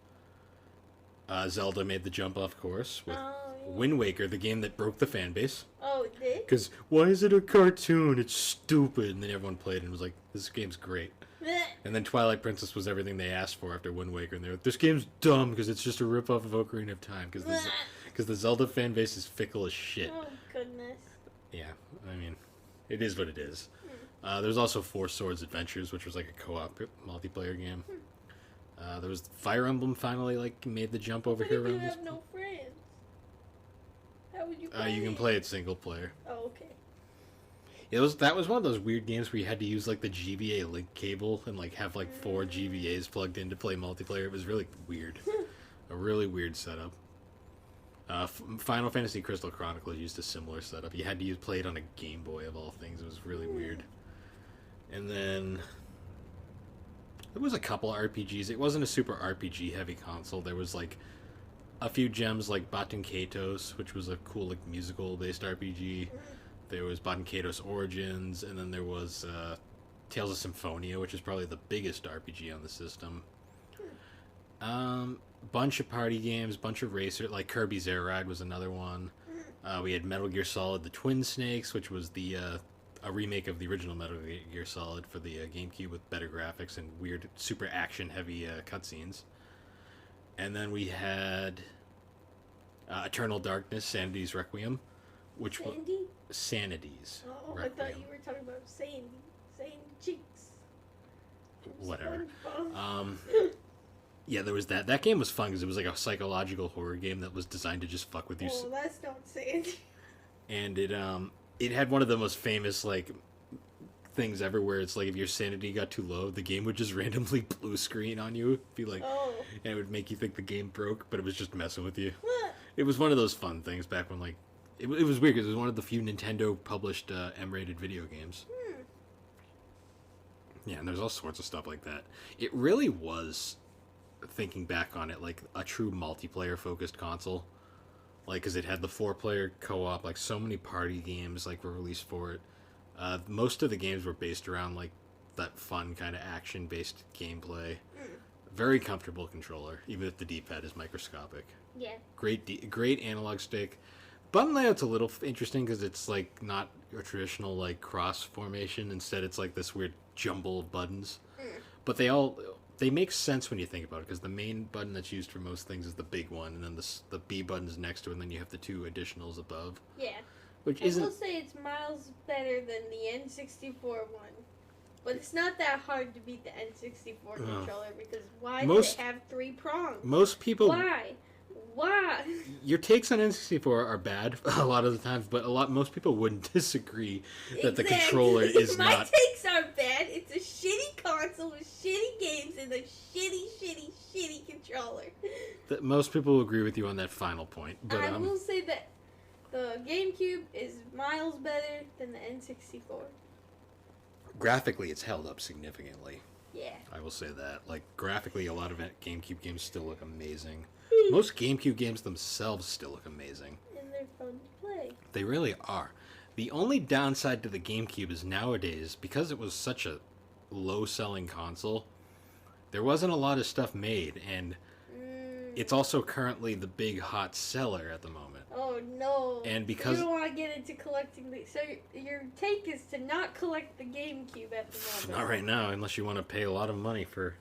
[SPEAKER 1] Zelda made the jump, of course, with Wind Waker, the game that broke the fan base.
[SPEAKER 2] Oh, it did?
[SPEAKER 1] Because, why is it a cartoon? It's stupid. And then everyone played it and was like, this game's great. And then Twilight Princess was everything they asked for after Wind Waker. And they were like, this game's dumb because it's just a rip-off of Ocarina of Time. Because the Zelda fan base is fickle as shit.
[SPEAKER 2] Oh, goodness.
[SPEAKER 1] Yeah, I mean, it is what it is. There's also Four Swords Adventures, which was a co-op multiplayer game. There was Fire Emblem finally made the jump over here.
[SPEAKER 2] You have no friends. How would you play
[SPEAKER 1] You can play it single player.
[SPEAKER 2] Oh, okay.
[SPEAKER 1] That was one of those weird games where you had to use the GBA link cable and have 4 GBAs plugged in to play multiplayer. It was really weird. A really weird setup. Final Fantasy Crystal Chronicles used a similar setup. You had to play it on a Game Boy of all things. It was really weird. And then There was a couple RPGs. It wasn't a super RPG heavy console. There was like a few gems like Baten Kaitos, which was a cool like musical based RPG. There was Baten Kaitos Origins, and then there was Tales of Symphonia, which is probably the biggest RPG on the system. Bunch of party games, bunch of racer, like Kirby's Air Ride was another one. We had Metal Gear Solid: The Twin Snakes, which was the a remake of the original Metal Gear Solid for the GameCube with better graphics and weird, super action-heavy cutscenes. And then we had Eternal Darkness: Sanity's Requiem, which was Sanity's
[SPEAKER 2] Oh,
[SPEAKER 1] Requiem.
[SPEAKER 2] I thought you were talking about Sandy Cheeks.
[SPEAKER 1] Whatever. Yeah, there was that. That game was fun because it was like a psychological horror game that was designed to just fuck with you.
[SPEAKER 2] Oh, that's not Sandy.
[SPEAKER 1] And it had one of the most famous like things ever, where it's like if your sanity got too low, the game would just randomly blue screen on you, be like, and it would make you think the game broke, but it was just messing with you.
[SPEAKER 2] What?
[SPEAKER 1] It was one of those fun things back when like it was weird because it was one of the few Nintendo published M-rated video games. Yeah, and there's all sorts of stuff like that. It really was, thinking back on it, like a true multiplayer focused console, like because it had the 4-player co-op, like so many party games like were released for it. Most of the games were based around like that fun kind of action based gameplay. Very comfortable controller, even if the D-pad is microscopic.
[SPEAKER 2] Yeah.
[SPEAKER 1] Great analog stick. Button layout's a little interesting because it's like not a traditional like cross formation. Instead, it's like this weird jumble of buttons. But they make sense when you think about it, because the main button that's used for most things is the big one, and then the B button's next to it, and then you have the 2 additionals above.
[SPEAKER 2] Yeah.
[SPEAKER 1] Which
[SPEAKER 2] I will say it's miles better than the N64 one. But it's not that hard to beat the N64 controller, because why does it have 3 prongs?
[SPEAKER 1] Most people...
[SPEAKER 2] Why?
[SPEAKER 1] Your takes on N64 are bad a lot of the times, but most people wouldn't disagree that the controller is
[SPEAKER 2] My
[SPEAKER 1] not...
[SPEAKER 2] takes aren't bad. It's a shitty console with shitty games and a shitty controller.
[SPEAKER 1] That most people will agree with you on that final point. But
[SPEAKER 2] I will say that the GameCube is miles better than the N64.
[SPEAKER 1] Graphically, it's held up significantly.
[SPEAKER 2] Yeah.
[SPEAKER 1] I will say that. Like, graphically, a lot of GameCube games still look amazing. Most GameCube games themselves still look amazing.
[SPEAKER 2] And they're fun to play.
[SPEAKER 1] They really are. The only downside to the GameCube is nowadays, because it was such a low-selling console, there wasn't a lot of stuff made, and it's also currently the big hot seller at the moment.
[SPEAKER 2] Oh no!
[SPEAKER 1] And because
[SPEAKER 2] you don't want to get into collecting so your take is to not collect the GameCube at the moment.
[SPEAKER 1] Not right now, unless you want to pay a lot of money for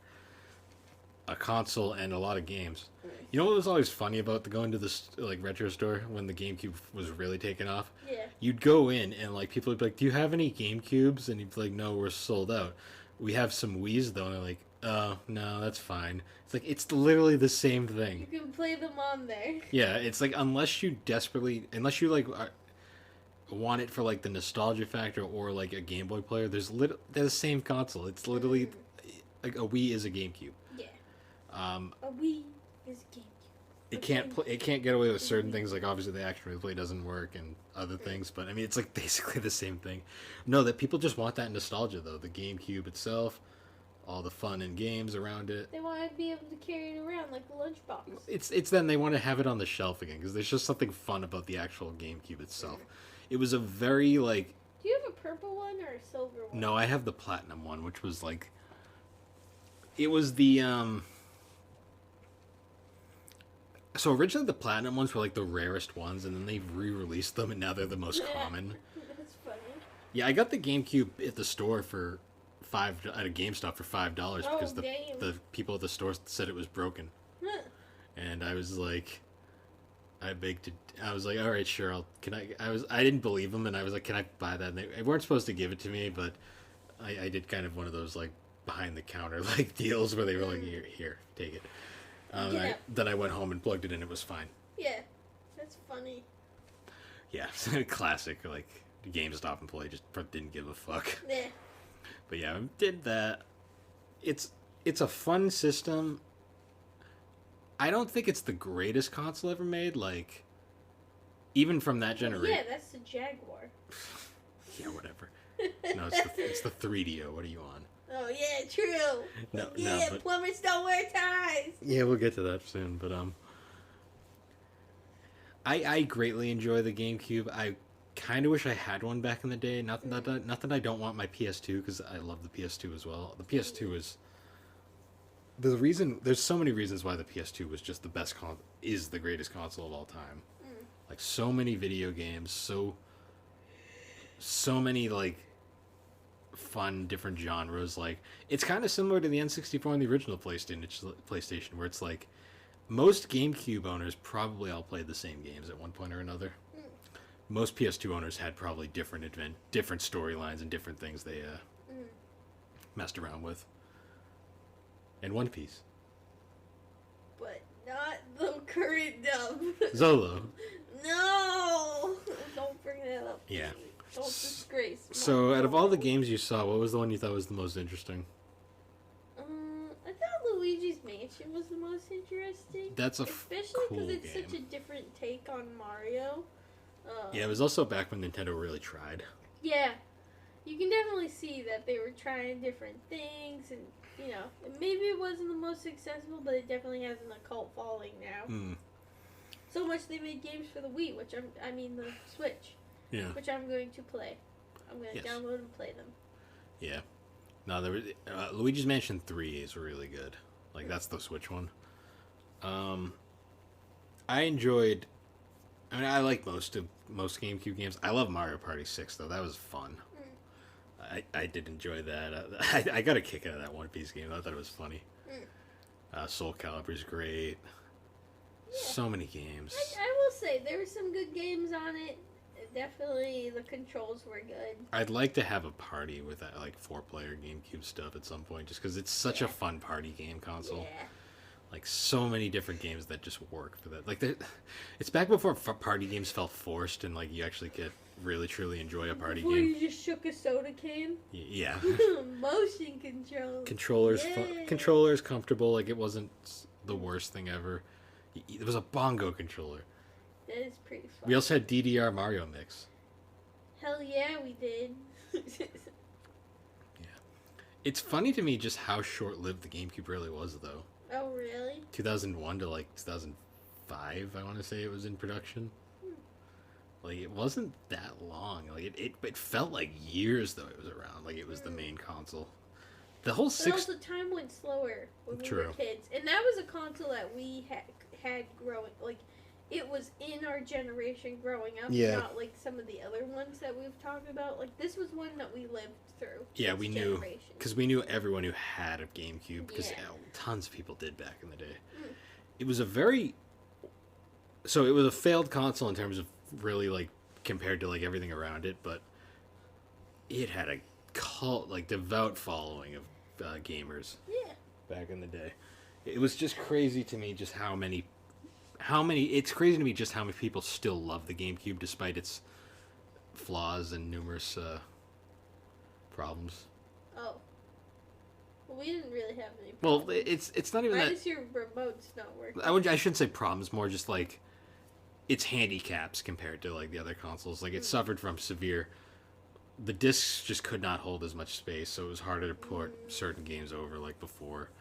[SPEAKER 1] a console and a lot of games. You know what was always funny about going to this like retro store when the GameCube was really taking off?
[SPEAKER 2] Yeah.
[SPEAKER 1] You'd go in and like people would be like, "Do you have any GameCubes?" And you'd be like, "No, we're sold out. We have some Wii's though." And they're like, "Oh no, that's fine." It's like it's literally the same thing.
[SPEAKER 2] You can play them on there.
[SPEAKER 1] Yeah, it's like unless you like want it for like the nostalgia factor or like a Game Boy player, they're the same console. It's literally like a Wii is a GameCube.
[SPEAKER 2] Yeah. A Wii is a GameCube.
[SPEAKER 1] It can't get away with certain things, like obviously the action replay doesn't work and other things, but I mean it's like basically the same thing. No, that people just want that nostalgia though. The GameCube itself, all the fun and games around it.
[SPEAKER 2] They want to be able to carry it around like a lunchbox.
[SPEAKER 1] It's then they want to have it on the shelf again because there's just something fun about the actual GameCube itself. It was a very like.
[SPEAKER 2] Do you have a purple one or a silver one?
[SPEAKER 1] No, I have the platinum one, which was like. It was the So originally the platinum ones were like the rarest ones, and then they re-released them, and now they're the most common.
[SPEAKER 2] That's funny.
[SPEAKER 1] Yeah, I got the GameCube at the store for at a GameStop for $5 because the people at the store said it was broken, and I was like, I was like, all right, sure, I didn't believe them, and I was like, can I buy that? And they weren't supposed to give it to me, but I did kind of one of those like behind the counter like deals where they were like, here, take it. Then I went home and plugged it in. It was fine.
[SPEAKER 2] Yeah, that's funny.
[SPEAKER 1] Yeah, classic. Like GameStop employee just didn't give a fuck.
[SPEAKER 2] Yeah.
[SPEAKER 1] But yeah, I did that. It's a fun system. I don't think it's the greatest console ever made. Like, even from that generation.
[SPEAKER 2] Yeah, that's the Jaguar.
[SPEAKER 1] Yeah, whatever. No, it's the 3DO. What are you on?
[SPEAKER 2] Oh yeah, true.
[SPEAKER 1] No,
[SPEAKER 2] Yeah,
[SPEAKER 1] but
[SPEAKER 2] plumbers don't wear ties.
[SPEAKER 1] yeah, we'll get to that soon. But I greatly enjoy the GameCube. I kind of wish I had one back in the day. Not that I don't want my PS2 because I love the PS2 as well. The PS2 is the reason. There's so many reasons why the PS2 was just the best is the greatest console of all time. Like so many video games, so many like fun different genres. Like it's kind of similar to the N64 and the original PlayStation, where it's like most GameCube owners probably all played the same games at one point or another. Most PS2 owners had probably different storylines and different things they messed around with. And One Piece.
[SPEAKER 2] But not the current dub.
[SPEAKER 1] Zolo.
[SPEAKER 2] No! Don't bring that up.
[SPEAKER 1] Yeah.
[SPEAKER 2] Don't disgrace.
[SPEAKER 1] So, out of all the games you saw, what was the one you thought was the most
[SPEAKER 2] I thought Luigi's Mansion was the most interesting.
[SPEAKER 1] That's a
[SPEAKER 2] especially
[SPEAKER 1] cool
[SPEAKER 2] because it's
[SPEAKER 1] game.
[SPEAKER 2] such a different take on Mario.
[SPEAKER 1] Yeah, it was also back when Nintendo really tried.
[SPEAKER 2] Yeah, you can definitely see that they were trying different things, and you know, maybe it wasn't the most successful, but it definitely has an occult following now. So much they made games for the Wii, the Switch.
[SPEAKER 1] Yeah.
[SPEAKER 2] Which I'm going to play. I'm going to download and play them.
[SPEAKER 1] Yeah. No, there was Luigi's Mansion 3 is really good. Like that's the Switch one. I enjoyed. I mean, I like most GameCube games. I love Mario Party 6 though. That was fun. I did enjoy that. I got a kick out of that One Piece game. I thought it was funny. Soul Calibur's great. Yeah. So many games.
[SPEAKER 2] I will say there were some good games on it. Definitely, the controls were good.
[SPEAKER 1] I'd like to have a party with that, like 4-player GameCube stuff at some point, just because it's such a fun party game console.
[SPEAKER 2] Yeah.
[SPEAKER 1] Like so many different games that just work for that. Like it's back before party games felt forced, and like you actually could really truly enjoy a party
[SPEAKER 2] before
[SPEAKER 1] game.
[SPEAKER 2] You just shook a soda can.
[SPEAKER 1] Yeah.
[SPEAKER 2] Motion control.
[SPEAKER 1] Controllers comfortable. Like it wasn't the worst thing ever. There was a bongo controller.
[SPEAKER 2] That is pretty fun.
[SPEAKER 1] We also had DDR Mario Mix.
[SPEAKER 2] Hell yeah, we did.
[SPEAKER 1] Yeah. It's funny to me just how short-lived the GameCube really was, though.
[SPEAKER 2] Oh, really?
[SPEAKER 1] 2001 to, like, 2005, I want to say it was in production. Like, it wasn't that long. Like, it felt like years, though, it was around. Like, it was the main console. The whole
[SPEAKER 2] But also, time went slower when we were kids. And that was a console that we had growing, like... It was in our generation growing up, not like some of the other ones that we've talked about. Like, this was one that we lived through.
[SPEAKER 1] Yeah, we knew. Because we knew everyone who had a GameCube. Because tons of people did back in the day. It was a very... So, it was a failed console in terms of really, like, compared to, like, everything around it. But it had a cult, like, devout following of gamers.
[SPEAKER 2] Yeah.
[SPEAKER 1] Back in the day. It was just crazy to me just how many it's crazy to me just how many people still love the GameCube despite its flaws and numerous problems.
[SPEAKER 2] Oh. Well, we didn't really have any
[SPEAKER 1] problems. Well, it's not even that...
[SPEAKER 2] Minus your remote's not working.
[SPEAKER 1] I shouldn't say problems, more just like its handicaps compared to like the other consoles. Like it suffered from severe... The discs just could not hold as much space, so it was harder to port certain games over like before.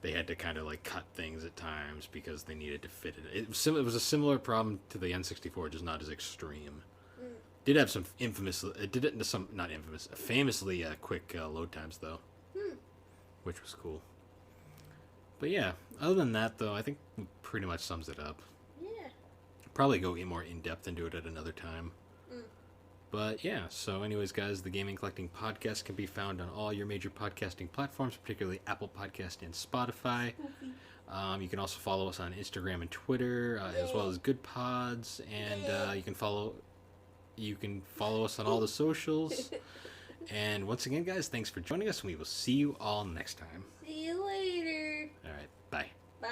[SPEAKER 1] They had to kind of like cut things at times because they needed to fit it. It was a similar problem to the N64, just not as extreme. Did have some famously quick load times though, which was cool. But yeah, other than that though, I think pretty much sums it up.
[SPEAKER 2] Yeah.
[SPEAKER 1] Probably go more in depth into it at another time. But yeah, so anyways, guys, the Gaming Collecting Podcast can be found on all your major podcasting platforms, particularly Apple Podcast and Spotify. You can also follow us on Instagram and Twitter, as well as Good Pods, and you can follow us on all the socials. And once again, guys, thanks for joining us, and we will see you all next time.
[SPEAKER 2] See you later.
[SPEAKER 1] All right, bye.
[SPEAKER 2] Bye.